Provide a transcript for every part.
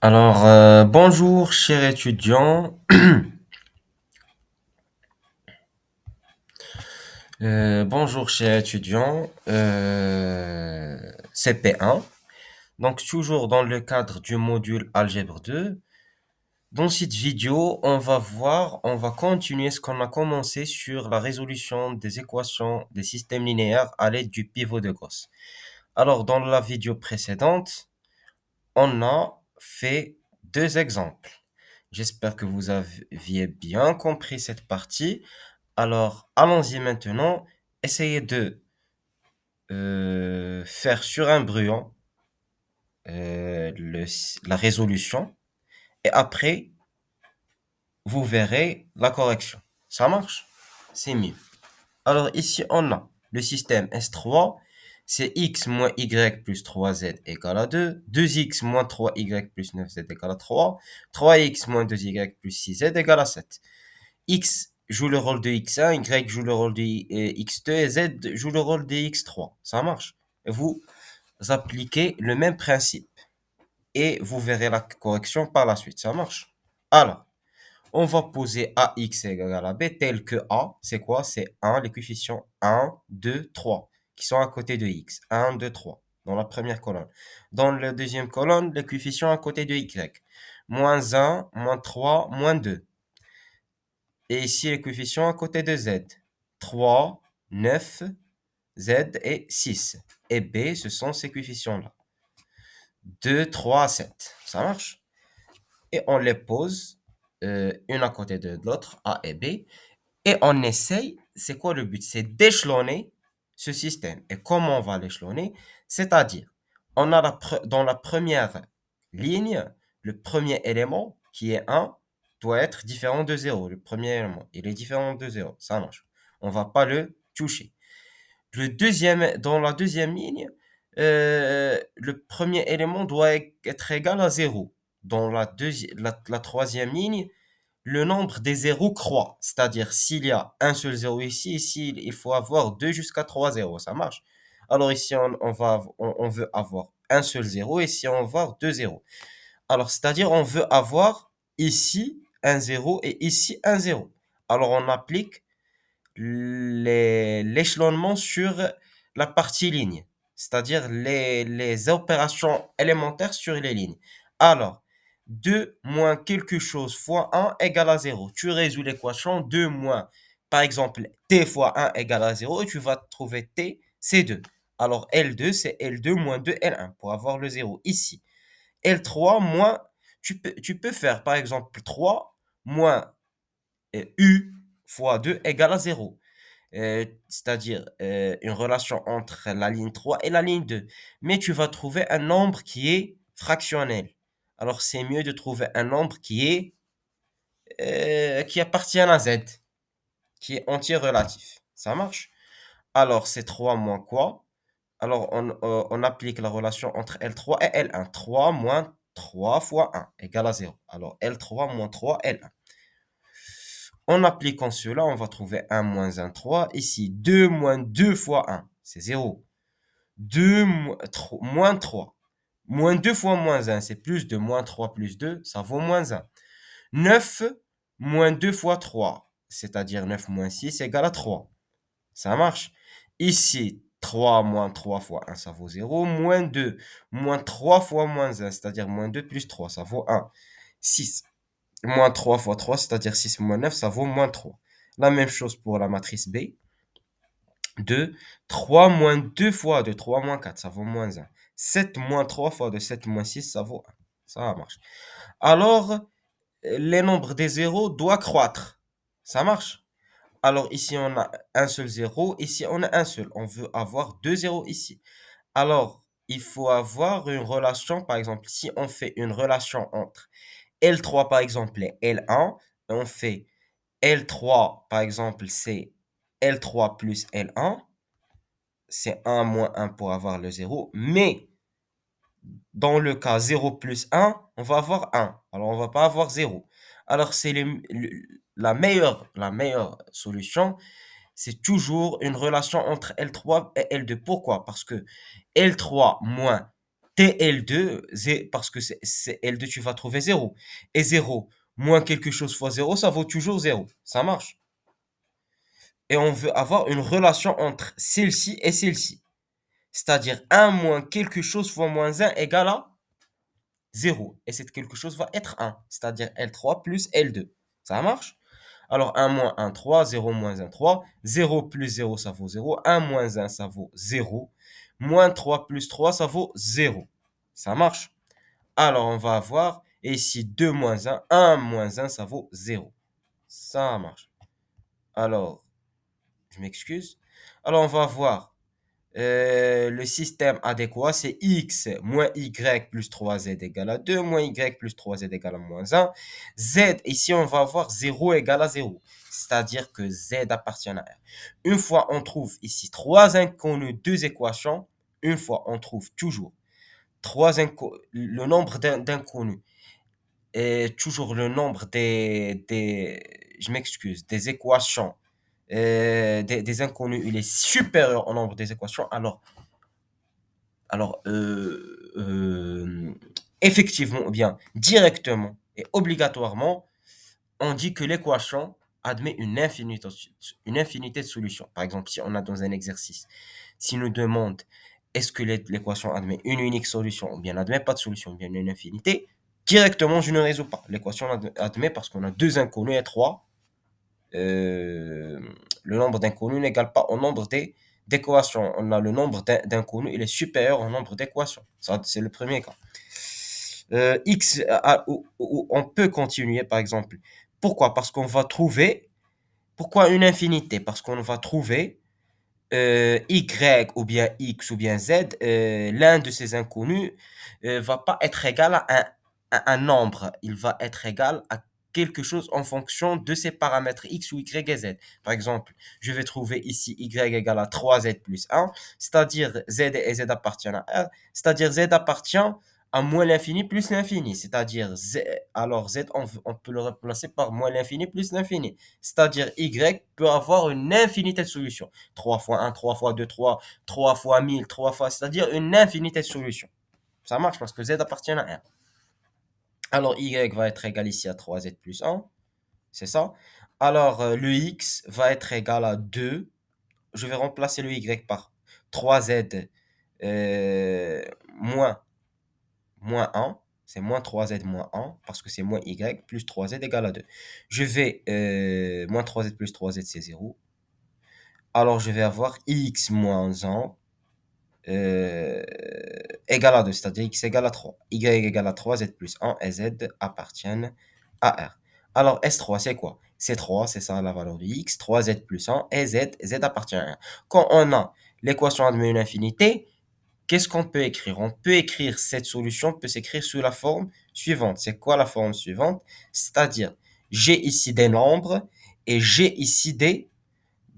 Bonjour, chers étudiants. Bonjour, chers étudiants. CP1. Donc, toujours dans le cadre du module Algèbre 2. Dans cette vidéo, on va continuer ce qu'on a commencé sur la résolution des équations des systèmes linéaires à l'aide du pivot de Gauss. Alors, dans la vidéo précédente, on a fait deux exemples. J'espère que vous aviez bien compris cette partie. Alors, allons-y maintenant. Essayez de faire sur un brouillon la résolution et après, vous verrez la correction. Ça marche? C'est mieux. Alors, ici, on a le système S3. C'est x moins y plus 3z égale à 2. 2x moins 3y plus 9z égale à 3. 3x moins 2y plus 6z égale à 7. X joue le rôle de X1, Y joue le rôle de X2 et Z joue le rôle de X3. Ça marche. Et vous appliquez le même principe et vous verrez la correction par la suite. Ça marche. Alors, on va poser AX égale à B tel que A, c'est quoi? C'est 1, les coefficients 1, 2, 3 qui sont à côté de X. 1, 2, 3 dans la première colonne. Dans la deuxième colonne, les coefficients à côté de Y. Moins 1, moins 3, moins 2. Et ici, les coefficients à côté de Z. 3, 9, Z et 6. Et B, ce sont ces coefficients-là. 2, 3, 7. Ça marche? Et on les pose une à côté de l'autre, A et B. Et on essaye, c'est quoi le but? C'est d'échelonner ce système. Et comment on va l'échelonner? C'est-à-dire, on a dans la première ligne, le premier élément qui est 1 doit être différent de 0. Le premier élément, il est différent de 0. Ça marche. On ne va pas le toucher. Dans la deuxième ligne, le premier élément doit être égal à 0. Dans la troisième ligne, le nombre des zéros croît. C'est-à-dire, s'il y a un seul zéro ici, il faut avoir 2 jusqu'à 3 zéros. Ça marche. Alors ici, on veut avoir un seul zéro. Ici, on veut avoir deux zéros. Alors, c'est-à-dire, on veut avoir ici un zéro et ici un zéro. Alors, on applique l'échelonnement sur la partie ligne, c'est-à-dire les opérations élémentaires sur les lignes. Alors, 2 moins quelque chose fois 1 égale à 0. Tu résous l'équation 2 moins, par exemple, t fois 1 égale à 0 et tu vas trouver t, c'est 2. Alors, L2, c'est L2 moins 2 L1 pour avoir le 0 ici. L3 moins, tu peux faire par exemple 3 moins U fois 2 égale à 0. C'est-à-dire une relation entre la ligne 3 et la ligne 2. Mais tu vas trouver un nombre qui est fractionnel. Alors c'est mieux de trouver un nombre qui appartient à Z, qui est entier relatif. Ça marche? Alors c'est 3 moins quoi? Alors on applique la relation entre L3 et L1. 3 moins 3 fois 1 égale à 0. Alors L3 moins 3 L1. En appliquant cela, on va trouver 1 moins 1, 3. Ici, 2 moins 2 fois 1, c'est 0. 2 moins 3. Moins 2 fois moins 1, c'est plus de moins 3 plus 2, ça vaut moins 1. 9 moins 2 fois 3, c'est-à-dire 9 moins 6 égale à 3. Ça marche. Ici, 3 moins 3 fois 1, ça vaut 0. Moins 2, moins 3 fois moins 1, c'est-à-dire moins 2 plus 3, ça vaut 1. 6. Moins 3 fois 3, c'est-à-dire 6 moins 9, ça vaut moins 3. La même chose pour la matrice B. 2, 3 moins 2 fois 2, 3 moins 4, ça vaut moins 1. 7 moins 3 fois 2, 7 moins 6, ça vaut 1. Ça marche. Alors, les nombres des zéros doivent croître. Ça marche. Alors ici, on a un seul zéro. Ici, on a un seul. On veut avoir deux zéros ici. Alors, il faut avoir une relation, par exemple, si on fait une relation entre L3 par exemple et L1, on fait L3 par exemple c'est L3 plus L1, c'est 1 moins 1 pour avoir le 0, mais dans le cas 0 plus 1, on va avoir 1, alors on va pas avoir 0. Alors c'est la meilleure solution, c'est toujours une relation entre L3 et L2. Pourquoi? Parce que L3 moins TL2, parce que c'est L2, tu vas trouver 0. Et 0 moins quelque chose fois 0, ça vaut toujours 0. Ça marche. Et on veut avoir une relation entre celle-ci et celle-ci. C'est-à-dire 1 moins quelque chose fois moins 1 égale à 0. Et cette quelque chose va être 1. C'est-à-dire L3 plus L2. Ça marche? Alors 1 moins 1, 3. 0 moins 1, 3. 0 plus 0, ça vaut 0. 1 moins 1, ça vaut 0. Moins 3 plus 3, ça vaut 0. Ça marche? Alors on va avoir, et ici 2 moins 1. 1 moins 1, ça vaut 0. Ça marche. Alors, je m'excuse. Alors on va voir le système adéquat, c'est x moins y plus 3z égale à 2, moins y plus 3z égale à moins 1. Z, ici, on va avoir 0 égale à 0. C'est-à-dire que z appartient à R. Une fois on trouve ici 3 inconnus, 2 équations, une fois on trouve toujours le nombre d'inconnus et toujours le nombre je m'excuse, des équations, des inconnus, il est supérieur au nombre des équations, alors, effectivement, ou bien directement et obligatoirement, on dit que l'équation admet une infinité de solutions. Par exemple, si on a dans un exercice, si nous demande est-ce que l'équation admet une unique solution ou bien n'admet pas de solution ou bien une infinité, directement, je ne résous pas. L'équation admet parce qu'on a deux inconnus et trois. Le nombre d'inconnus n'égale pas au nombre d'équations. On a le nombre d'inconnus, il est supérieur au nombre d'équations. Ça, c'est le premier cas. X, on peut continuer, par exemple. Pourquoi? Parce qu'on va trouver. Pourquoi une infinité? Parce qu'on va trouver Y ou bien X ou bien Z, l'un de ces inconnus va pas être égal à un nombre. Il va être égal à quelque chose en fonction de ses paramètres X ou Y et Z. Par exemple, je vais trouver ici Y égale à 3Z plus 1, c'est-à-dire Z et Z appartiennent à R, c'est-à-dire Z appartient à moins l'infini plus l'infini, c'est-à-dire Z, alors Z, on peut le remplacer par moins l'infini plus l'infini, c'est-à-dire Y peut avoir une infinité de solutions. 3 fois 1, 3 fois 2, 3 fois 1000, 3 fois, c'est-à-dire une infinité de solutions. Ça marche parce que Z appartient à R. Alors Y va être égal ici à 3Z plus 1, c'est ça. Alors le X va être égal à 2. Je vais remplacer le Y par 3Z moins un, c'est moins 3Z moins 1, parce que c'est moins Y, plus 3Z égale à 2. Je vais, moins 3Z plus 3Z, c'est 0. Alors, je vais avoir X moins 1 égale à 2, c'est-à-dire X égale à 3. Y égale à 3, Z plus 1, et Z appartiennent à R. Alors, S3, c'est quoi? C'est 3, c'est ça la valeur de X, 3Z plus 1, et Z appartient à R. Quand on a l'équation admet une infinité, qu'est-ce qu'on peut écrire? On peut écrire cette solution, peut s'écrire sous la forme suivante. C'est quoi la forme suivante? C'est-à-dire, j'ai ici des nombres et j'ai ici des,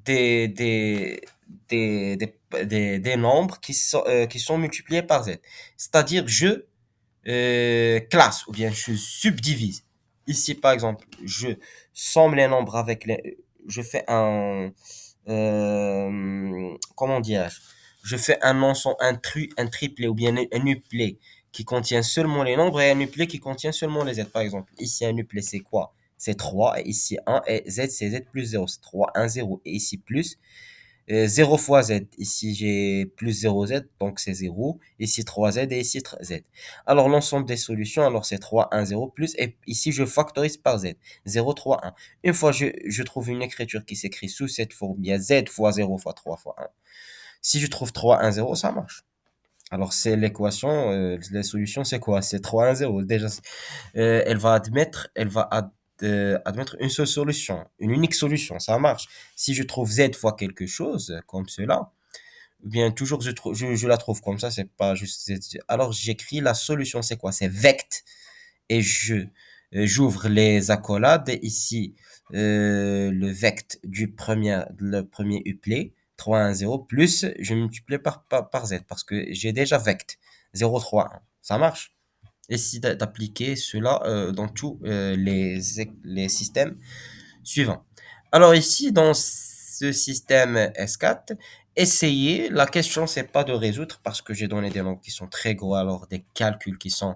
des, des nombres qui sont multipliés par z. C'est-à-dire, je classe ou bien je subdivise. Ici, par exemple, je somme les nombres avec les... Je fais comment dirais-je? Je fais un triplé ou bien un uplet qui contient seulement les nombres et un uplet qui contient seulement les z. Par exemple, ici, un uplet, c'est quoi? C'est 3, et ici 1, et z, c'est z plus 0. C'est 3, 1, 0. Et ici, plus 0 fois z. Ici, j'ai plus 0z, donc c'est 0. Ici, 3z et ici, z. Alors, l'ensemble des solutions, alors c'est 3, 1, 0 plus. Et ici, je factorise par z. 0, 3, 1. Une fois, je trouve une écriture qui s'écrit sous cette forme, il y a z fois 0 fois 3 fois 1. Si je trouve 3, 1, 0, ça marche. Alors, c'est l'équation, la solution, c'est quoi? C'est 3, 1, 0. Déjà, elle va admettre une seule solution, une unique solution, ça marche. Si je trouve z fois quelque chose, comme cela, ou bien toujours je la trouve comme ça, c'est pas juste z. Alors, j'écris la solution, c'est quoi? C'est vect. Et j'ouvre les accolades. Ici, le vect le premier uplet, 3, 1, 0, plus, je multiplie par z, parce que j'ai déjà vect, 0, 3, 1. Ça marche? Essayer d'appliquer cela dans tous les systèmes suivants. Alors ici, dans ce système S4, essayez. La question, c'est pas de résoudre parce que j'ai donné des nombres qui sont très gros, alors des calculs qui sont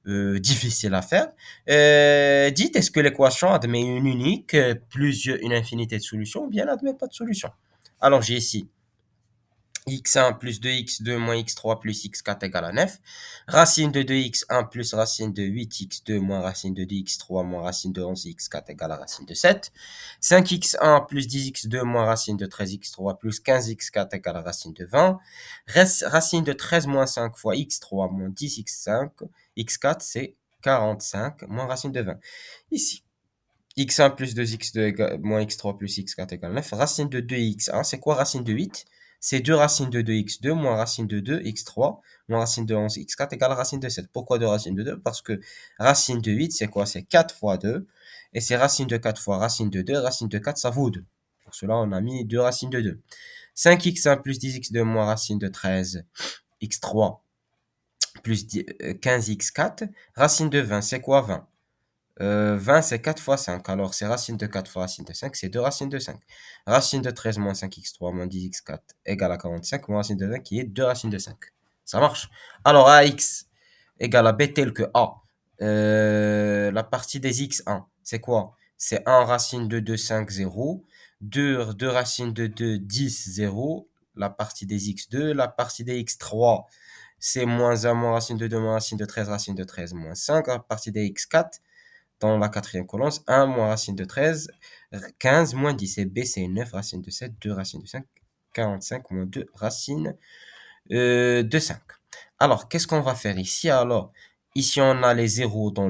difficiles à faire. Dites, est-ce que l'équation admet une unique, une infinité de solutions, ou bien n'admet pas de solution? Alors, j'ai ici x1 plus 2x2 moins x3 plus x4 égale à 9. Racine de 2x1 plus racine de 8x2 moins racine de 2x3 moins racine de 11x4 égale à racine de 7. 5x1 plus 10x2 moins racine de 13x3 plus 15x4 égale à racine de 20. Racine de 13 moins 5 fois x3 moins 10x5. x4 c'est 45 moins racine de 20. Ici, x1 plus 2x2 moins x3 plus x4 égale 9. Racine de 2x1, c'est quoi racine de 8? C'est 2 racines de 2x2 moins racine de 2 x3 moins racine de 11 x4 égale racine de 7. Pourquoi 2 racines de 2? Parce que racine de 8, c'est quoi? C'est 4 fois 2. Et c'est racine de 4 fois racine de 2. Racine de 4, ça vaut 2. Pour cela, on a mis 2 racines de 2. 5x1 plus 10x2 moins racine de 13 x3 plus 15x4. Racine de 20, c'est quoi 20? 20, c'est 4 fois 5. Alors, c'est racine de 4 fois racine de 5, c'est 2 racines de 5. Racine de 13 moins 5x3 moins 10x4 égale à 45, moins racine de 20 qui est 2 racines de 5. Ça marche. Alors, AX égale à B tel que A. La partie des x1, c'est quoi? C'est 1 racine de 2, 5, 0. 2 racines de 2, 10, 0. La partie des x2. La partie des x3, c'est moins 1, moins racine de 2, moins racine de 13, moins 5. La partie des x4, dans la quatrième colonne, 1 moins racine de 13, 15 moins 10. Et B, c'est 9 racine de 7, 2 racine de 5, 45 moins 2 racine de 5. Alors, qu'est-ce qu'on va faire ici? Alors, ici, on a les zéros dans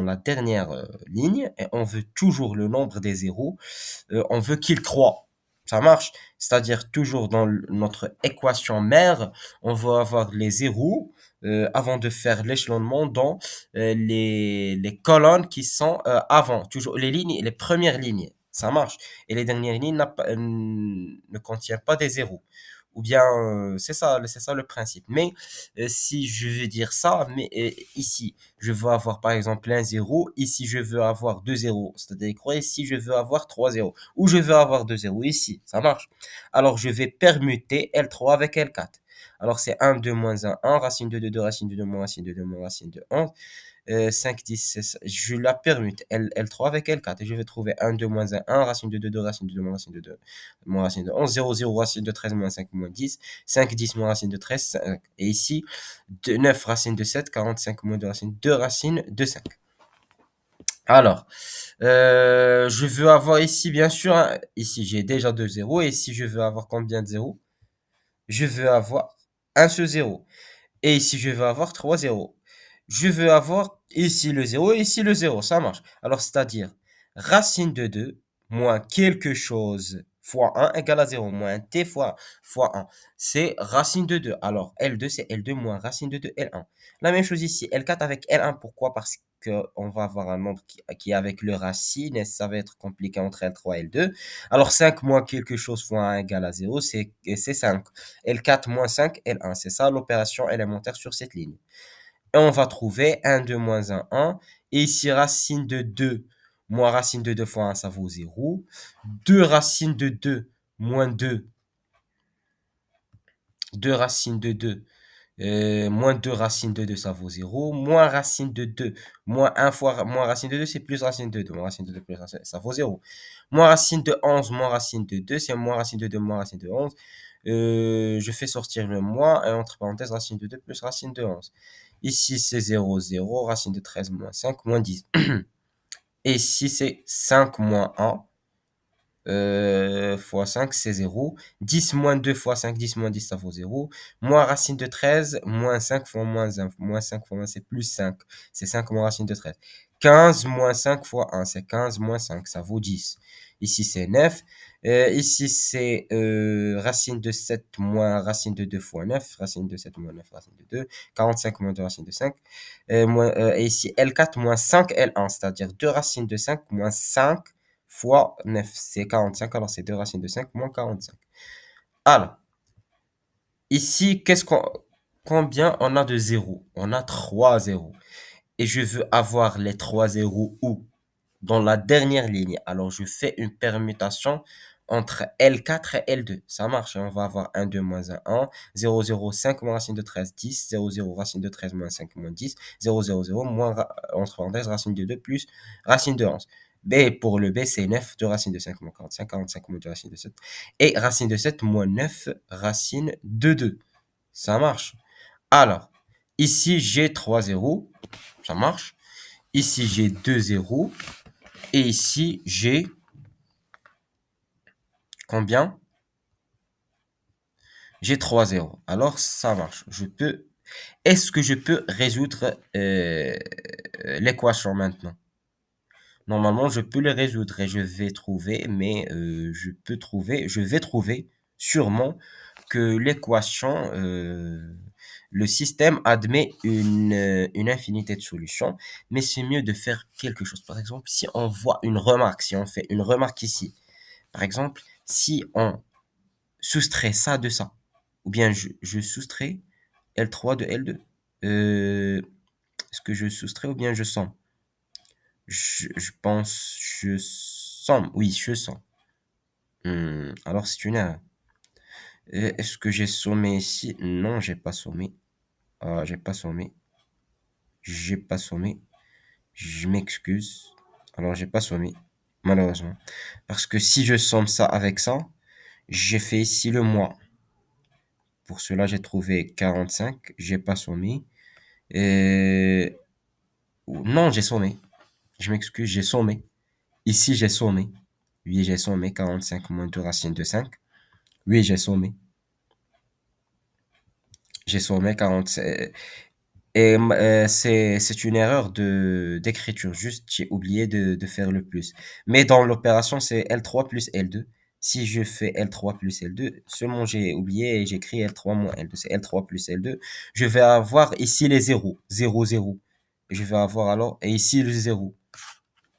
la dernière ligne et on veut toujours le nombre des zéros. On veut qu'il croît. Ça marche. C'est-à-dire toujours dans notre équation mère, on va avoir les zéros avant de faire l'échelonnement dans les colonnes qui sont avant. Toujours les lignes, les premières lignes. Ça marche. Et les dernières lignes ne contiennent pas des zéros. Ou bien, c'est ça le principe. Mais si je veux dire ça, mais ici, je veux avoir par exemple un zéro, ici je veux avoir deux zéros, c'est-à-dire quoi, ici je veux avoir trois zéros, ou je veux avoir deux zéros, ici, ça marche. Alors je vais permuter L3 avec L4. Alors c'est 1, 2, moins 1, racine de 2, 2 racine de 2, moins racine de 2, moins racine de 11. 5, 10, 16, je la permute L3 avec L4 et je vais trouver 1, 2, moins 1, racine de 2, 2 racine de 2, moins racine de 2, moins racine de 11, 0, 0, racine de 13, moins 5, moins 10, 5, 10, moins racine de 13, 5. Et ici, 9 racine de 7, 45 moins 2 racine, 2 racines de 5. Alors, je veux avoir ici, bien sûr, hein, ici j'ai déjà 2 zéros, et ici je veux avoir combien de zéros? Je veux avoir un seul zéro. Et ici, je veux avoir 3 zéros. Je veux avoir ici le zéro et ici le zéro. Ça marche. Alors, c'est-à-dire, racine de 2 moins quelque chose fois 1 égale à 0. Moins t fois 1. C'est racine de 2. Alors, L2, c'est L2 moins racine de 2, L1. La même chose ici. L4 avec L1. Pourquoi? Parce qu'on va avoir un nombre qui est avec le racine et ça va être compliqué entre L3 et L2. Alors, 5 moins quelque chose fois 1 égale à 0, c'est 5. L4 moins 5, L1. C'est ça l'opération élémentaire sur cette ligne. Et on va trouver 1, 2 moins 1, 1. Et ici, racine de 2 moins racine de 2 fois 1, ça vaut 0. 2 racine de 2 moins 2. 2 racine de 2 moins 2 racine de 2, ça vaut 0. Moins racine de 2, moins 1 fois moins racine de 2, c'est plus racine de 2. Moins racine de 2 plus racine, ça vaut 0. Moins racine de 11, moins racine de 2, c'est moins racine de 2, moins racine de 11. Je fais sortir le moins, et entre parenthèses, racine de 2 plus racine de 11. Ici, c'est 0, 0, racine de 13, moins 5, moins 10. Et ici, c'est 5 moins 1 fois 5, c'est 0. 10 moins 2 fois 5, 10 moins 10, ça vaut 0. Moins racine de 13, moins 5 fois moins 1. Moins 5 fois 1, c'est plus 5. C'est 5 moins racine de 13. 15 moins 5 fois 1, c'est 15 moins 5, ça vaut 10. Ici, c'est 9. Ici, c'est racine de 7 moins racine de 2 fois 9. Racine de 7 moins 9, racine de 2. 45 moins 2, racine de 5. Et ici, L4 moins 5, L1, c'est-à-dire 2 racines de 5 moins 5 fois 9, c'est 45. Alors, c'est 2 racines de 5 moins 45. Alors, ici, combien on a de zéros? On a 3 zéros. Et je veux avoir les 3 zéros où? Dans la dernière ligne. Alors, je fais une permutation entre L4 et L2. Ça marche. On va avoir 1, 2, moins 1, 0, 0, 5 moins racine de 13, 10, 0, 0, racine de 13 moins 5, moins 10, 0, 0, 0, moins, entre parenthèses, racine de 2 plus racine de 11. B, pour le B, c'est 9, 2 racine de 5 moins 45, 45 moins 2 racine de 7. Et racine de 7 moins 9 racine de 2. Ça marche. Alors, ici, j'ai 3 zéros. Ça marche. Ici, j'ai 2 zéros. Et ici, j'ai combien? J'ai 3 zéros. Alors, ça marche. Est-ce que je peux résoudre l'équation maintenant? Normalement, je peux le résoudre et je vais trouver, mais je vais trouver sûrement que l'équation, le système admet une infinité de solutions, mais c'est mieux de faire quelque chose. Par exemple, si on voit une remarque, si on fait une remarque ici, par exemple, si on soustrait ça de ça, ou bien je soustrais L3 de L2. Est-ce que je soustrais ou bien je somme? Je pense, je somme. Oui, je somme. Alors c'est une erreur. Est-ce que j'ai sommé ici? Non, j'ai pas sommé. Ah, j'ai pas sommé. J'ai pas sommé. Je m'excuse. Alors j'ai pas sommé, malheureusement. Parce que si je somme ça avec ça, j'ai fait ici le mois. Pour cela, j'ai trouvé 45. J'ai pas sommé. Et... Non, j'ai sommé. Je m'excuse, j'ai sommé. Ici, j'ai sommé. Oui, j'ai sommé 45 moins 2 racine de 5. Oui, j'ai sommé. J'ai sommé 45. Et c'est une erreur d'écriture. Juste, j'ai oublié de faire le plus. Mais dans l'opération, c'est L3 plus L2. Si je fais L3 plus L2, seulement j'ai oublié et j'écris L3 moins L2. C'est L3 plus L2. Je vais avoir ici les zéros. 0, 0. Et je vais avoir alors, et ici le 0.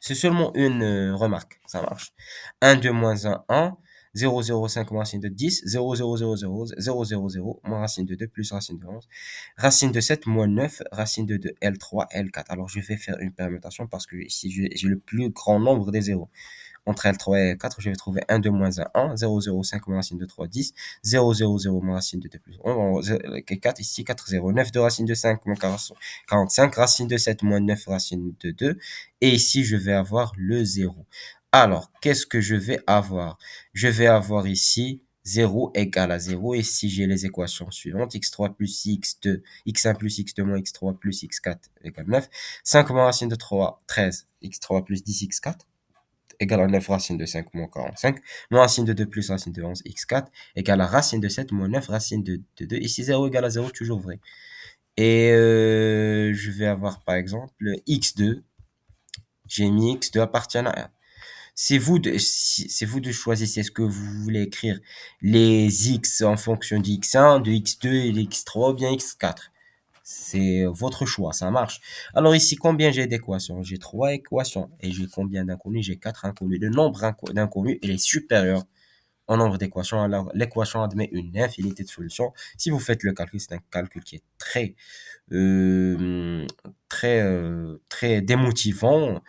C'est seulement une remarque, ça marche. 1, 2, moins 1, 1. 0, 0, 5 moins racine de 10. 0, 0, 0, 0, 0, 0, 0, moins racine de 2 plus racine de 11. Racine de 7 moins 9, racine de 2, L3, L4. Alors je vais faire une permutation parce que ici j'ai le plus grand nombre des zéros. Entre L3 et L4, je vais trouver 1, 2, moins 1, 1, 0, 0, 5 moins racine de 3, 10, 0, 0, 0 moins racine de 2 plus 11, 4, ici 4, 0, 9 de racine de 5 moins 45, racine de 7 moins 9 racine de 2, et ici je vais avoir le 0. Alors, qu'est-ce que je vais avoir? Je vais avoir ici 0 égale à 0, et si j'ai les équations suivantes, x3 plus x2, x1 plus x2 moins x3 plus x4 égale 9, 5 moins racine de 3, 13, x3 plus 10, x4, égale à 9 racine de 5 moins 45, moins racine de 2 plus racine de 11, x4, égale à racine de 7 moins 9 racine de 2. Ici, 0 égale à 0, toujours vrai. Et je vais avoir par exemple x2. J'ai mis x2 appartient à 1. C'est vous de choisir. Est-ce que vous voulez écrire les x en fonction de x1, de x2 et de x3 ou bien x4? C'est votre choix, ça marche. Alors ici, combien j'ai d'équations? J'ai 3 équations. Et j'ai combien d'inconnus? J'ai 4 inconnus. Le nombre d'inconnus, il est supérieur au nombre d'équations. Alors l'équation admet une infinité de solutions. Si vous faites le calcul, c'est un calcul qui est euh, très démotivant.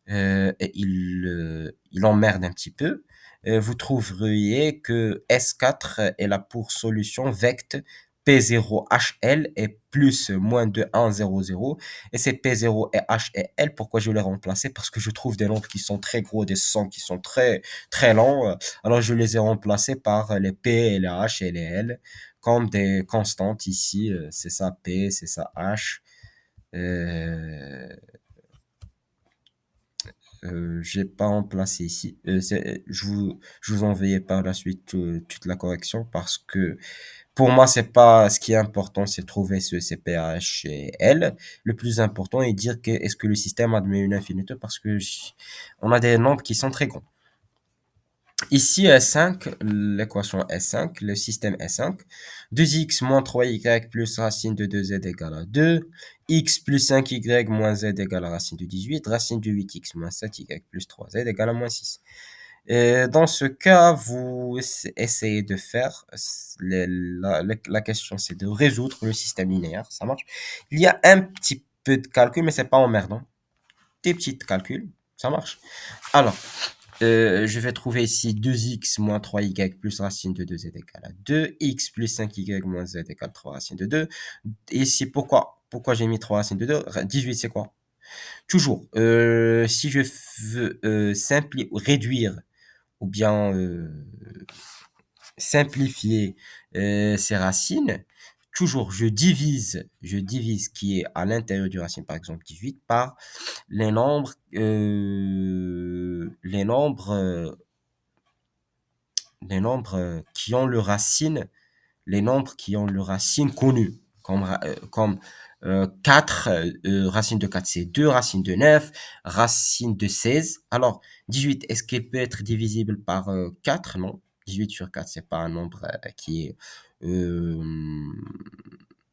Et il emmerde un petit peu. Vous trouveriez que S4 est là pour solution vect P0HL est plus moins de 1, 0, 0. Et c'est P0 et H et L. Pourquoi je les remplacé? Parce que je trouve des nombres qui sont très gros, des sons qui sont très lents. Alors je les ai remplacés par les P, les H et les L comme des constantes ici. C'est ça P, c'est ça H. Euh, j'ai pas remplacé ici. Je vous enverrai par la suite toute la correction parce que pour moi, c'est pas ce qui est important, c'est trouver ce CPH et L. Le plus important est dire que est-ce que le système admet une infinité parce que on a des nombres qui sont très grands. Ici, S5, l'équation S5, le système S5, 2x moins 3y plus racine de 2z égale à 2, x plus 5y moins z égale à racine de 18, racine de 8x moins 7y plus 3z égale à moins 6. Et dans ce cas, vous essayez de faire, la question c'est de résoudre le système linéaire, ça marche. Il y a un petit peu de calcul, mais c'est pas emmerdant. Des petits calculs, ça marche. Alors, Je vais trouver ici 2x moins 3y plus racine de 2z égale à 2, x plus 5y moins z égale 3 racine de 2. Et ici, pourquoi j'ai mis 3 racines de 2? 18, c'est quoi? Toujours, si je veux réduire ou bien simplifier ces racines, toujours je divise ce qui est à l'intérieur du racine, par exemple 18, par les nombres, qui ont le racine, les nombres qui ont le racine connue, comme 4, racine de 4 c'est 2, racine de 9, racine de 16. Alors, 18, est-ce qu'il peut être divisible par 4? Non. 18 sur 4, c'est pas un nombre qui est euh,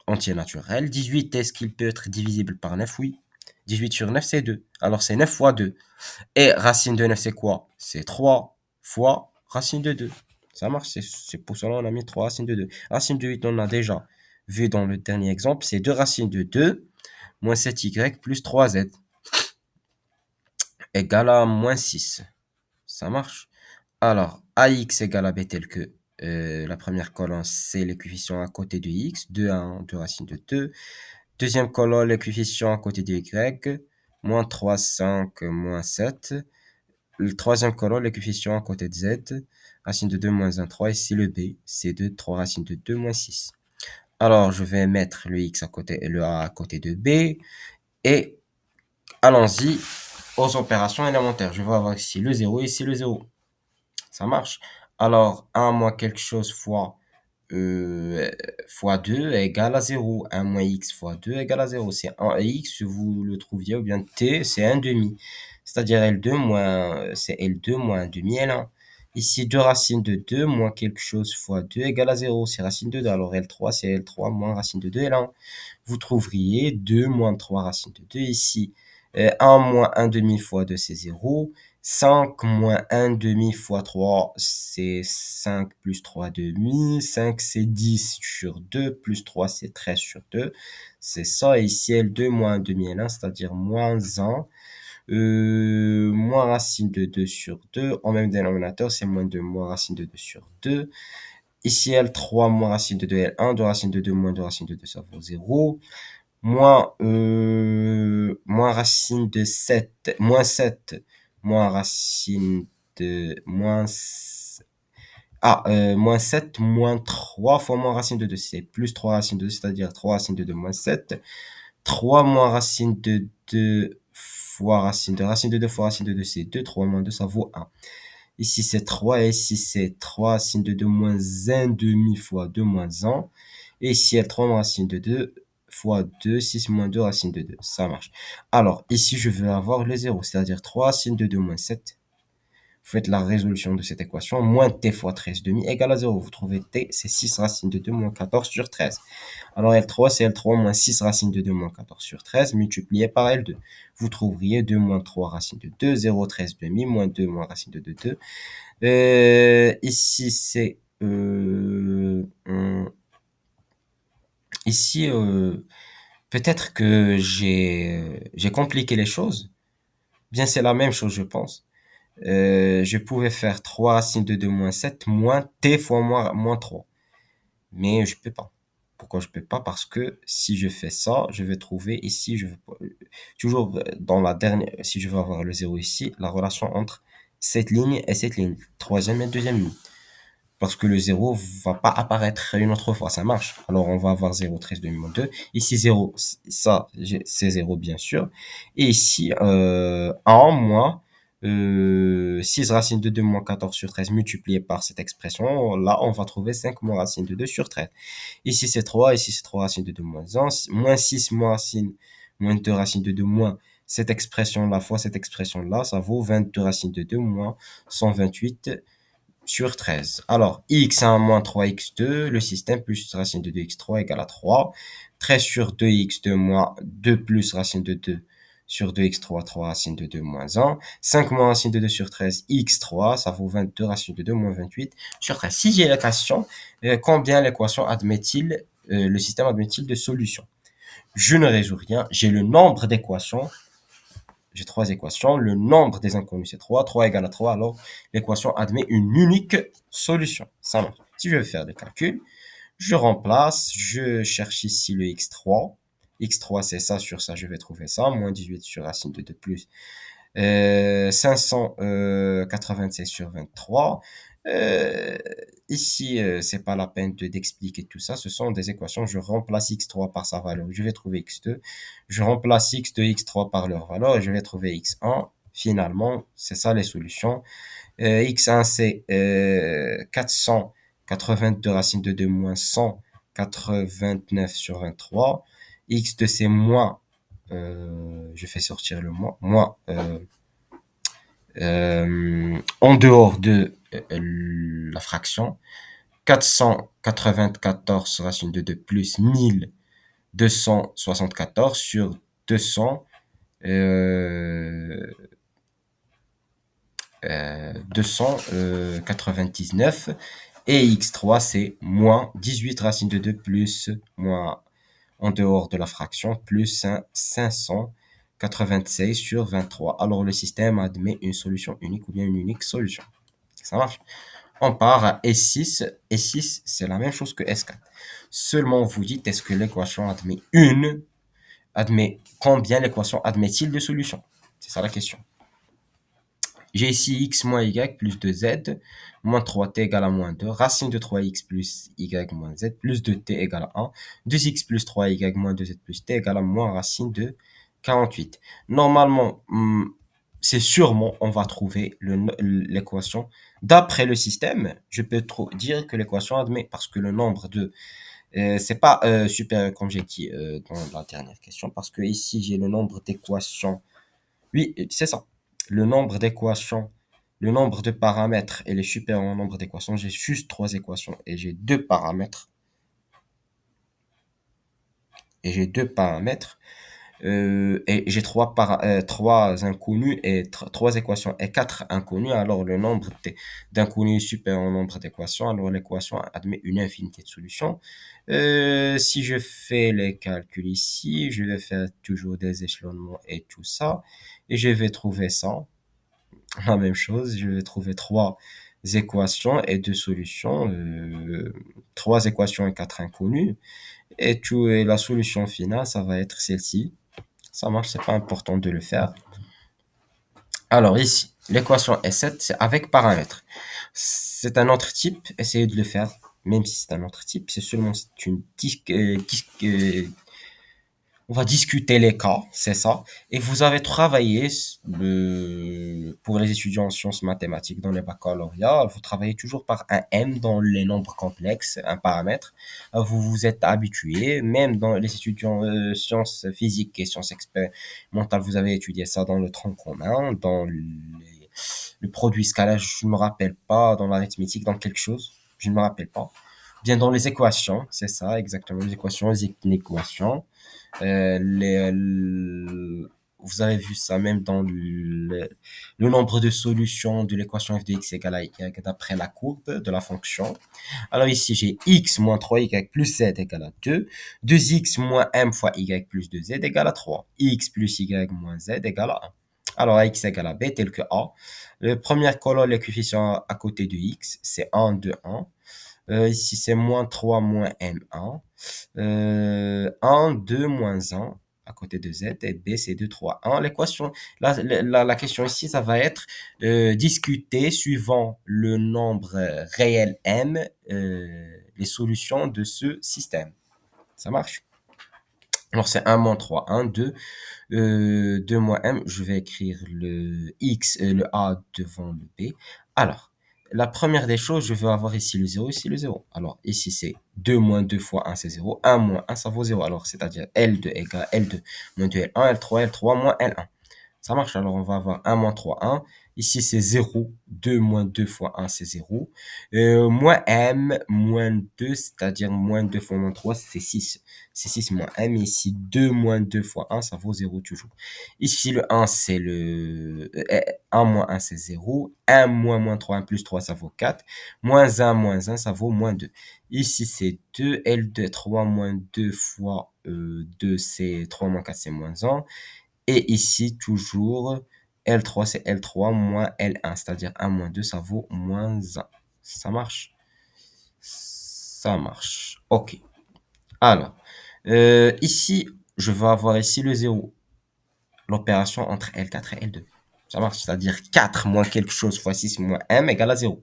entier naturel. 18, est-ce qu'il peut être divisible par 9? Oui. 18 sur 9, c'est 2. Alors, c'est 9 fois 2. Et racine de 9, c'est quoi? C'est 3 fois racine de 2. Ça marche, c'est pour cela qu'on a mis 3 racines de 2. Racine de 8, on a déjà vu dans le dernier exemple, c'est 2 racines de 2 moins 7y plus 3z égale à moins 6. Ça marche. Alors, ax égale à b tel que la première colonne, c'est les coefficients à côté de x, 2 à 1, 2 racines de 2. Deuxième colonne, les coefficients à côté de y, moins 3, 5, moins 7. Le troisième colonne, les coefficients à côté de z, racine de 2 moins 1, 3. Ici, le b, c'est 2, 3 racines de 2 moins 6. Alors, je vais mettre le x à côté, le a à côté de b. Et allons-y aux opérations élémentaires. Je vais avoir ici le 0 et ici le 0. Ça marche. Alors, 1 moins quelque chose fois 2 égale à 0. 1 moins x fois 2 égale à 0. C'est 1 x, vous le trouviez, ou bien t, c'est 1 demi. C'est-à-dire L2 moins, c'est L2 moins 1 demi L1. Ici, 2 racines de 2 moins quelque chose fois 2 égale à 0. C'est racine de 2. Alors L3, c'est L3 moins racine de 2 L1. Vous trouveriez 2 moins 3 racine de 2 ici. 1 moins 1 demi fois 2, c'est 0. 5 moins 1 demi fois 3, c'est 5 plus 3 demi. 5, c'est 10 sur 2, plus 3, c'est 13 sur 2. C'est ça. Et ici, L2 moins 1 demi L1, c'est-à-dire moins 1. Moins racine de 2 sur 2. En même dénominateur, c'est moins 2, moins racine de 2 sur 2. Ici, L3 moins racine de 2, L1. 2 racine de 2 moins 2 racine de 2, ça vaut 0. Moins racine de 7, moins 7, moins racine de, moins 7, moins 3 fois moins racine de 2, c'est plus 3 racine de 2, c'est-à-dire 3 racine de 2 moins 7. 3 moins racine de 2 fois racine de 2 fois racine de 2, c'est 2. 3 moins 2, ça vaut 1. Ici, c'est 3. Et ici, c'est 3 racine de 2 moins 1 demi fois 2 moins 1. Et ici, il y a 3 moins racine de 2 fois 2, 6 moins 2 racine de 2. Ça marche. Alors, ici, je veux avoir le 0, c'est-à-dire 3 racine de 2 moins 7. Vous faites la résolution de cette équation. Moins t fois 13 demi égale à 0. Vous trouvez t, c'est 6 racine de 2 moins 14 sur 13. Alors L3, c'est L3 moins 6 racine de 2 moins 14 sur 13 multiplié par L2. Vous trouveriez 2 moins 3 racine de 2, 0, 13 demi, moins 2 moins racine de 2, 2. Ici, c'est... ici, peut-être que j'ai compliqué les choses. Bien, c'est la même chose, je pense. Je pouvais faire 3 racines de 2 moins 7 moins t fois moins 3. Mais je peux pas. Pourquoi je peux pas? Parce que si je fais ça, je vais trouver ici, toujours dans la dernière, si je veux avoir le 0 ici, la relation entre cette ligne et cette ligne, troisième et deuxième ligne. Parce que le 0 va pas apparaître une autre fois, ça marche. Alors on va avoir 0, 13 demi moins 2. Ici 0, ça, c'est 0 bien sûr. Et ici, 1 moins 6 racine de 2 moins 14 sur 13 multiplié par cette expression. Là, on va trouver 5 moins racine de 2 sur 13. Ici c'est 3, ici c'est 3 racine de 2 moins 1. Moins 6 moins racine, moins 2 racine de 2 moins cette expression-là fois cette expression-là, ça vaut 22 racine de 2 moins 128 sur 13. Alors, x1 moins 3x2, le système plus racine de 2x3 égale à 3. 13 sur 2x2 moins 2 plus racine de 2 sur 2x3, 3 racine de 2 moins 1. 5 moins racine de 2 sur 13, x3, ça vaut 22 racine de 2 moins 28 sur 13. Si j'ai la question, combien l'équation admet-il, le système admet-il de solutions? Je ne résous rien, j'ai le nombre d'équations j'ai trois équations. Le nombre des inconnus, c'est 3. 3 égale à 3. Alors, l'équation admet une unique solution. Ça marche. Si je veux faire des calculs, je remplace, je cherche ici le x3. X3, c'est ça sur ça, je vais trouver ça. Moins 18 sur racine de 2 plus 596 sur 23. Euh, Ici, c'est pas la peine d'expliquer tout ça. Ce sont des équations. Je remplace x3 par sa valeur. Je vais trouver x2. Je remplace x2 et x3 par leur valeur et je vais trouver x1. Finalement, c'est ça les solutions. X1, c'est 482 racine de 2 moins 189 sur 23. X2, c'est moins, je fais sortir le moins, en dehors de la fraction, 494 racine de 2 plus 1274 sur 200, 299 et x3 c'est moins 18 racine de 2 plus moins en dehors de la fraction plus 596 sur 23. Alors le système admet une solution unique ou bien une unique solution. Ça marche. On part à S6. S6 c'est la même chose que S4. Seulement vous dites est-ce que l'équation admet combien l'équation admet-il de solutions? C'est ça la question. J'ai ici x moins y plus 2z moins 3t égale à moins 2, racine de 3x plus y moins z plus 2t égale à 1, 2x plus 3y moins 2z plus t égale à moins racine de 48. Normalement, c'est sûrement, on va trouver l'équation. D'après le système, je peux dire que l'équation admet, parce que le nombre de... c'est pas supérieur comme j'ai dit dans la dernière question, parce que ici j'ai le nombre d'équations. Oui, c'est ça. Le nombre d'équations, le nombre de paramètres et les supérieur au nombre d'équations. J'ai juste trois équations et j'ai deux paramètres. Et j'ai trois inconnus et trois équations et quatre inconnus. Alors le nombre d'inconnus est supérieur au nombre d'équations. Alors l'équation admet une infinité de solutions. Si je fais les calculs ici, je vais faire toujours des échelonnements et tout ça. Et je vais trouver ça. La même chose, je vais trouver trois équations et deux solutions, trois équations et quatre inconnues, et la solution finale, ça va être celle-ci. Ça marche, c'est pas important de le faire. Alors ici, l'équation S7, c'est avec paramètres. C'est un autre type, essayez de le faire, même si c'est un autre type, c'est seulement une on va discuter les cas, c'est ça. Et vous avez travaillé pour les étudiants en sciences mathématiques dans les baccalauréats, vous travaillez toujours par un M dans les nombres complexes, un paramètre. Vous vous êtes habitué, même dans les étudiants sciences physiques et sciences expérimentales, vous avez étudié ça dans le tronc commun, dans le produit scalaire, je ne me rappelle pas, dans l'arithmétique, dans quelque chose, je ne me rappelle pas. Bien dans les équations, c'est ça, exactement, les équations, les inéquations. Vous avez vu ça même dans le nombre de solutions de l'équation f de x égale à y d'après la courbe de la fonction. Alors ici, j'ai x moins 3y plus z égale à 2. 2x moins m fois y plus 2z égale à 3. x plus y moins z égale à 1. Alors, x égale à b tel que a. Le premier colonne, les coefficients à côté de x, c'est 1, 2, 1. Ici, c'est moins 3 moins M1. 1, 2, moins 1 à côté de Z. Et B, c'est 2, 3, 1. L'équation, la question ici, ça va être discuter suivant le nombre réel M, les solutions de ce système. Ça marche? Alors, c'est 1 moins 3, 1, 2. 2 moins M, je vais écrire le X, le A devant le B. Alors, la première des choses, je veux avoir ici le 0, ici le 0. Alors, ici, c'est 2 moins 2 fois 1, c'est 0. 1 moins 1, ça vaut 0. Alors, c'est-à-dire L2 égale L2 moins 2, L1, L3, L3 moins L1. Ça marche, alors on va avoir 1 moins 3, 1. Ici, c'est 0. 2 moins 2 fois 1, c'est 0. Moins M, moins 2, c'est-à-dire moins 2 fois moins 3, c'est 6. C'est 6 moins M. Ici, 2 moins 2 fois 1, ça vaut 0 toujours. Ici, le 1, c'est le... 1 moins 1, c'est 0. 1 moins 3, 1 plus 3, ça vaut 4. Moins 1, ça vaut moins 2. Ici, c'est 2. L2, 3 moins 2 fois 2, c'est 3 moins 4, c'est moins 1. Et ici, toujours, L3, c'est L3 moins L1, c'est-à-dire 1 moins 2, ça vaut moins 1. Ça marche? Ça marche. OK. Alors, ici, je vais avoir ici le 0. L'opération entre L4 et L2. Ça marche, c'est-à-dire 4 moins quelque chose fois 6 moins M égale à 0.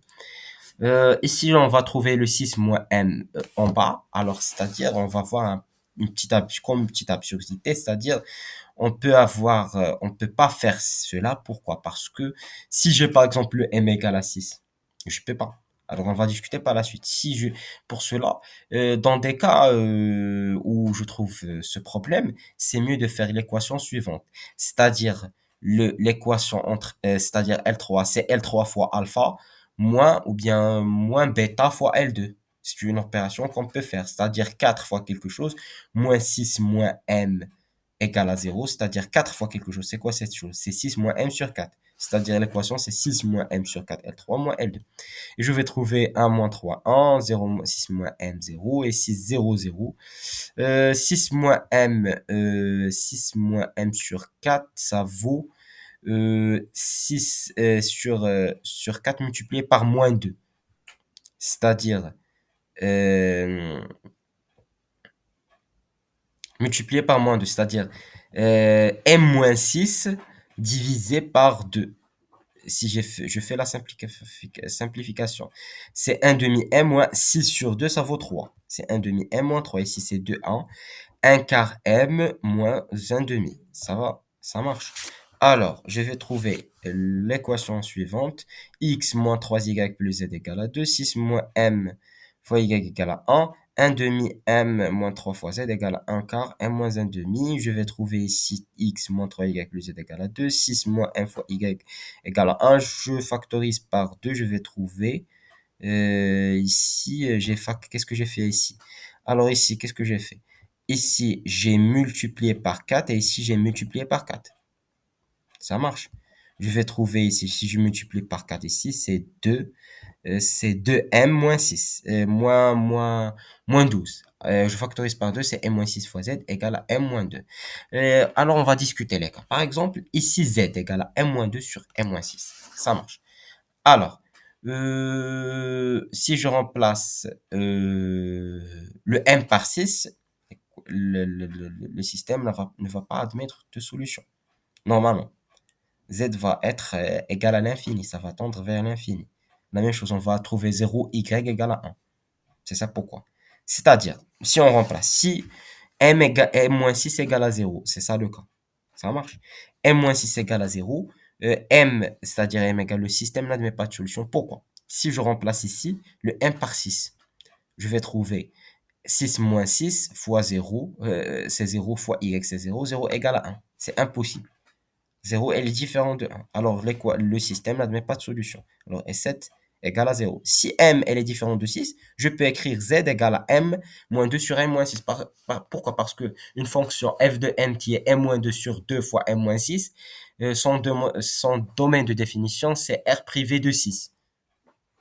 Ici, on va trouver le 6 moins M en bas. Alors, c'est-à-dire, on va voir comme une petite absurdité, c'est-à-dire, on peut pas faire cela. Pourquoi? Parce que si j'ai par exemple le M égale à 6, je peux pas. Alors, on va discuter par la suite. Pour cela, dans des cas où je trouve ce problème, c'est mieux de faire l'équation suivante. C'est-à-dire, l'équation c'est-à-dire L3, c'est L3 fois alpha, moins ou bien moins bêta fois L2. C'est une opération qu'on peut faire, c'est-à-dire 4 fois quelque chose, moins 6 moins M égale à 0, c'est-à-dire 4 fois quelque chose. C'est quoi cette chose? C'est 6 moins M sur 4. C'est-à-dire l'équation, c'est 6 moins M sur 4, L3 moins L2. Et je vais trouver 1 moins 3, 1, 0, 6 moins M, 0, et 6, 0, 0. 6 moins M sur 4, ça vaut 6 sur 4 multiplié par moins 2. C'est-à-dire euh, multiplié par moins 2, c'est-à-dire M-6 divisé par 2. Si je fais la simplification, c'est 1 demi M moins 6 sur 2, ça vaut 3. C'est 1 demi M moins 3. Ici, c'est 2, 1 quart M moins 1 demi. Ça va, ça marche. Alors, je vais trouver l'équation suivante. X moins 3y plus z égale à 2. 6 moins m fois y égale à 1. 1 demi m moins 3 fois z égale à 1 quart m moins 1 demi. Je vais trouver ici x moins 3y plus z égale à 2. 6 moins m fois y égale à 1. Je factorise par 2. Je vais trouver ici, qu'est-ce que j'ai fait ici? Alors ici, qu'est-ce que j'ai fait? Ici, j'ai multiplié par 4 et ici, j'ai multiplié par 4. Ça marche. Je vais trouver ici, si je multiplie par 4 ici, c'est 2m moins 6, moins 12. Je factorise par 2, c'est m moins 6 fois z égale à m moins 2. Alors, on va discuter les cas. Par exemple, ici, z égale à m moins 2 sur m moins 6. Ça marche. Alors, si je remplace le m par 6, le système ne va pas admettre de solution. Normalement, z va être égal à l'infini, ça va tendre vers l'infini. La même chose, on va trouver 0, y égale à 1. C'est ça pourquoi. C'est-à-dire, si on remplace, si m-6 égale à 0, c'est ça le cas. Ça marche. m-6 égale à 0, m, c'est-à-dire m égale le système n'admet pas de solution. Pourquoi? Si je remplace ici le m par 6, je vais trouver 6 moins 6 fois 0, c'est 0 fois y, c'est 0, 0 égale à 1. C'est impossible. 0, elle est différente de 1. Alors, le système n'admet pas de solution. Alors, S7 égale à 0. Si M, elle est différente de 6, je peux écrire Z égale à M moins 2 sur M moins 6. Pourquoi? Parce que une fonction f de M qui est M moins 2 sur 2 fois M moins 6, son domaine de définition, c'est R privé de 6.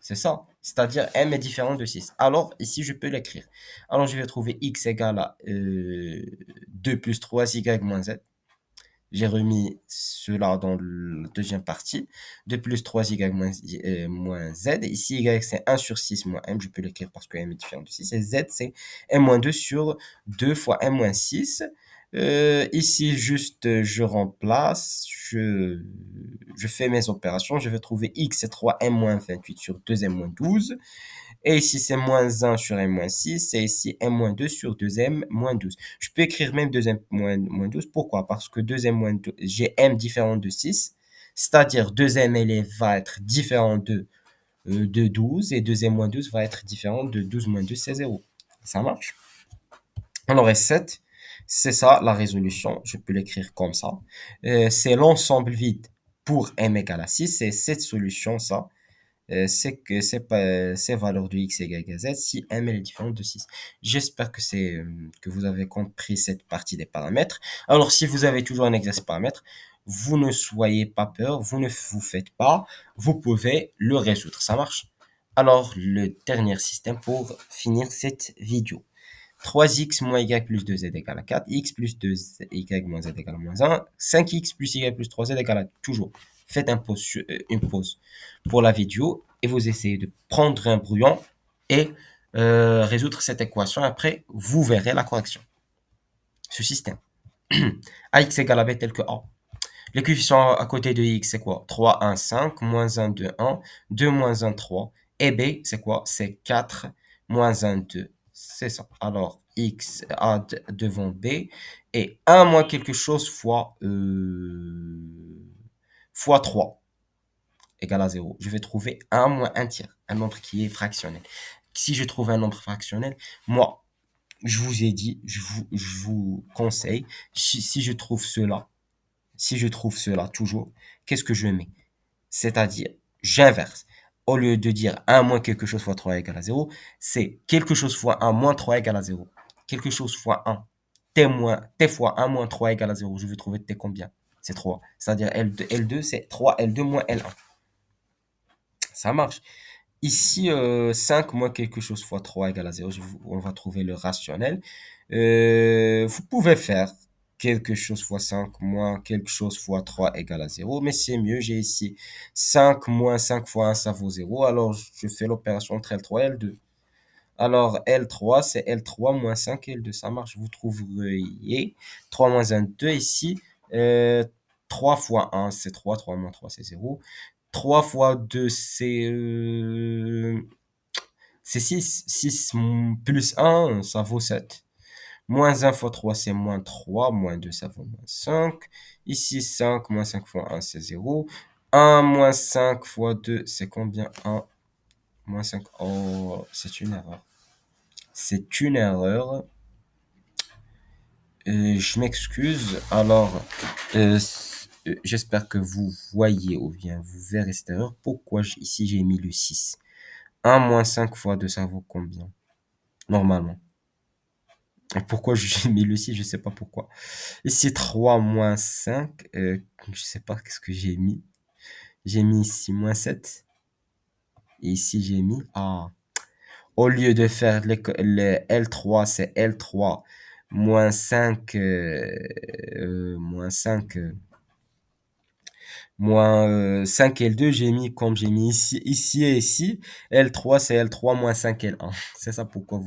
C'est ça. C'est-à-dire M est différent de 6. Alors, ici, je peux l'écrire. Alors, je vais trouver X égale à 2 plus 3Y moins Z. J'ai remis cela dans la deuxième partie. 2 plus 3y moins z. Ici, y, c'est 1 sur 6 moins m. Je peux l'écrire parce que m est différent de 6. Et z, c'est m moins 2 sur 2 fois m moins 6. Ici, juste, je remplace. Je fais mes opérations. Je vais trouver x, c'est 3m moins 28 sur 2m moins 12. Et ici, c'est moins 1 sur m-6. Et ici, m-2 sur 2m-12. Je peux écrire même 2m-12. Pourquoi? Parce que 2m-12, j'ai m différent de 6. C'est-à-dire 2m va être différent de 12. Et 2m-12 va être différent de 12-12, c'est 0. Ça marche? Alors, S7, c'est ça la résolution. Je peux l'écrire comme ça. C'est l'ensemble vide pour m égale à 6. C'est cette solution, ça. C'est que ces valeurs de x égale à z si m est différente de 6. J'espère que vous avez compris cette partie des paramètres. Alors, si vous avez toujours un exercice paramètre, vous ne soyez pas peur, vous ne vous faites pas, vous pouvez le résoudre. Ça marche? Alors, le dernier système pour finir cette vidéo. 3x moins y plus 2z égale à 4, x plus 2y moins z égale à moins 1, 5x plus y plus 3z égale à toujours. Faites une pause pour la vidéo et vous essayez de prendre un brouillon et résoudre cette équation. Après, vous verrez la correction. Ce système. Ax égale à b tel que a. Les coefficients à côté de x, c'est quoi? 3, 1, 5, moins 1, 2, 1, 2, moins 1, 3. Et b, c'est quoi? C'est 4, moins 1, 2. C'est ça. Alors, x a devant b et 1 moins quelque chose fois 3 égale à 0. Je vais trouver 1 moins 1 tiers, un nombre qui est fractionnel. Si je trouve un nombre fractionnel, moi, je vous ai dit, je vous conseille, si je trouve cela, toujours, qu'est-ce que je mets? C'est-à-dire, j'inverse. Au lieu de dire 1 moins quelque chose fois 3 égale à 0, c'est quelque chose fois 1 moins 3 égale à 0. Quelque chose fois 1, t fois 1 moins 3 égale à 0. Je vais trouver t combien? C'est 3. C'est-à-dire L2, c'est 3 L2 moins L1. Ça marche. Ici, 5 moins quelque chose fois 3 égale à 0. On va trouver le rationnel. Vous pouvez faire quelque chose fois 5 moins quelque chose fois 3 égale à 0. Mais c'est mieux, j'ai ici 5 moins 5 fois 1, ça vaut 0. Alors, je fais l'opération entre L3 et L2. Alors, L3, c'est L3 moins 5 et L2. Ça marche. Vous trouveriez 3 moins 1, 2 ici. 3 fois 1, c'est 3. 3 moins 3, c'est 0. 3 fois 2, c'est 6. 6 plus 1, ça vaut 7. Moins 1 fois 3, c'est moins 3. Moins 2, ça vaut moins 5. Ici, 5 moins 5 fois 1, c'est 0. 1 moins 5 fois 2, c'est combien? 1 moins 5. Oh, c'est une erreur. C'est une erreur. Je m'excuse. Alors, j'espère que vous voyez ou bien vous verrez cette erreur. Pourquoi ici j'ai mis le 6? 1 moins 5 fois 2, ça vaut combien? Normalement. Et pourquoi j'ai mis le 6? Je sais pas pourquoi. Ici, 3 moins 5. Je sais pas qu'est-ce que j'ai mis. J'ai mis ici moins 7. Et ici, j'ai mis... Ah. Au lieu de faire les L3, c'est L3 moins 5... moins 5... moins 5 L2, j'ai mis comme j'ai mis ici et ici. L3, c'est L3 moins 5 L1. C'est ça pourquoi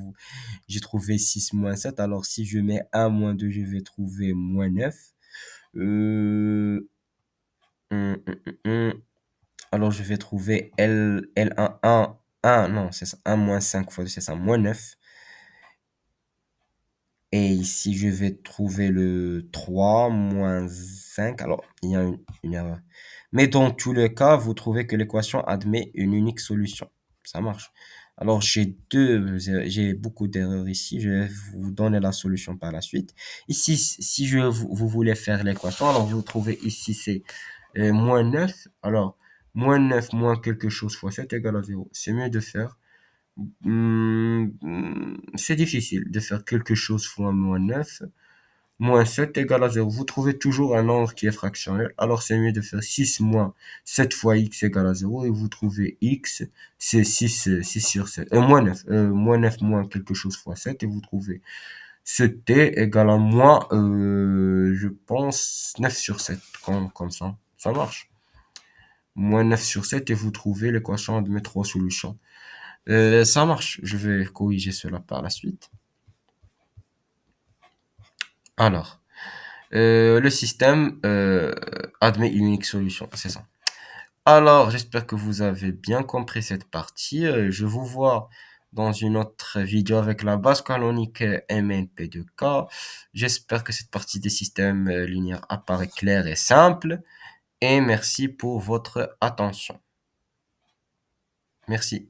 j'ai trouvé 6 moins 7. Alors, si je mets 1 moins 2, je vais trouver moins 9. Euh, hum, hum, Alors, je vais trouver L1, 1, non, c'est ça, 1 moins 5 fois 2, c'est ça, moins 9. Et ici, je vais trouver le 3 moins 5. Alors, il y a une erreur. Mais dans tous les cas, vous trouvez que l'équation admet une unique solution. Ça marche. Alors, j'ai beaucoup d'erreurs ici. Je vais vous donner la solution par la suite. Ici, si vous voulez faire l'équation, alors vous trouvez ici, c'est moins 9. Alors, moins 9 moins quelque chose fois 7 égale à 0. C'est mieux de faire c'est difficile de faire quelque chose fois moins 9. Moins 7 égale à 0. Vous trouvez toujours un nombre qui est fractionnel. Alors c'est mieux de faire 6 moins 7 fois x égale à 0. Et vous trouvez x, c'est 6 sur 7. Moins 9. Moins 9 moins quelque chose fois 7. Et vous trouvez ce t égale à moins, je pense, 9 sur 7. Comme ça. Ça marche. Moins 9 sur 7 et vous trouvez l'équation de mes trois solutions. Ça marche. Je vais corriger cela par la suite. Alors, le système admet une unique solution. C'est ça. Alors, j'espère que vous avez bien compris cette partie. Je vous vois dans une autre vidéo avec la base canonique MNP2K. J'espère que cette partie des systèmes linéaires apparaît claire et simple. Et merci pour votre attention. Merci.